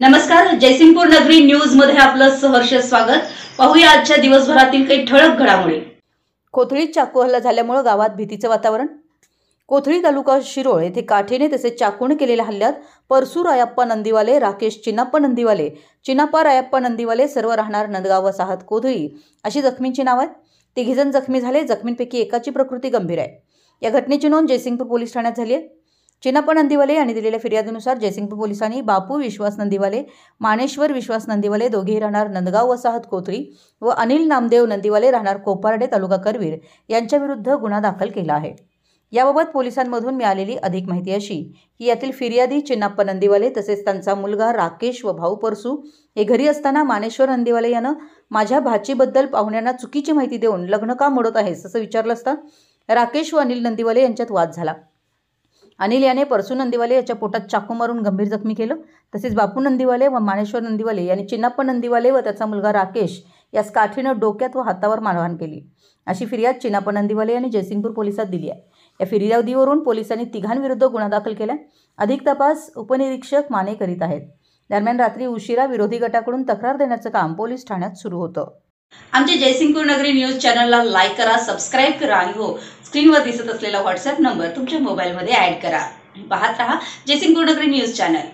नमस्कार, जयसिंगपूर नगरी न्यूज मध्ये आपलं सहर्ष स्वागत। पाहूया आजच्या दिवसभरातील काही ठळक घडामोडी। कोथळीत चाकू हल्ला झाल्यामुळे गावात भीतीचं वातावरण। कोथळी तालुका शिरोळ येथे काठीने तसेच चाकूने केलेल्या हल्ल्यात परसू रायप्पा नंदीवाले, राकेश चिनाप्पा नंदीवाले, चिनाप्पा रायप्पा नंदीवाले सर्व राहणार नंदगाव वसाहत कोथळी अशी जखमींची नाव आहेत। तिघीजण जखमी झाले। जखमींपैकी एकाची प्रकृती गंभीर आहे। या घटनेची नोंद जयसिंगपूर पोलीस ठाण्यात झाली आहे। चिनाप्पा नंदीवाले यांनी दिलेल्या फिर्यादीनुसार जयसिंगपूर पोलिसांनी बापू विश्वास नंदीवाले, मानेश्वर विश्वास नंदीवाले दोघेही राहणार नंदगाव वसाहत कोथळी व अनिल नामदेव नंदीवाले राहणार कोपारडे तालुका करवीर यांच्या विरुद्ध गुन्हा दाखल केला आहे। याबाबत पोलिसांमधून मिळालेली अधिक माहिती अशी की यातील फिर्यादी चिनाप्पा नंदीवाले तसेच त्यांचा मुलगा राकेश व भाऊ परसू हे घरी असताना मानेश्वर नंदीवाले यानं माझ्या भाचीबद्दल पाहुण्यांना चुकीची माहिती देऊन लग्न का मोडत आहेस असं विचारलं असता राकेश व अनिल नंदीवाले यांच्यात वाद झाला। अनिल याने परसू नंदीवाले याच्या पोटात चाकू मारून गंभीर जखमी केलं। तसेच बापू नंदीवाले व मानेश्वर नंदीवाले यांनी चिनाप्पा नंदीवाले व त्याचा मुलगा राकेश यास काठीनं डोक्यात व हातावर मारहाण केली अशी फिर्याद चिनाप्पा नंदीवाले यांनी जयसिंगपूर पोलिसात दिली आहे। या फिर्यादीवरून पोलिसांनी तिघांविरुद्ध गुन्हा दाखल केला। अधिक तपास उपनिरीक्षक माने करीत आहेत। दरम्यान रात्री उशिरा विरोधी गटाकडून तक्रार देण्याचं काम पोलीस ठाण्यात सुरू होतं। आमच्या जयसिंगपूर नगरी न्यूज चॅनलला लाईक करा, सबस्क्राइब करा आणि हो स्क्रीनवर दिसत असलेला व्हॉट्सअप नंबर तुमच्या मोबाईलमध्ये ऍड करा। पाहत रहा जयसिंगपूर नगरी न्यूज चॅनल।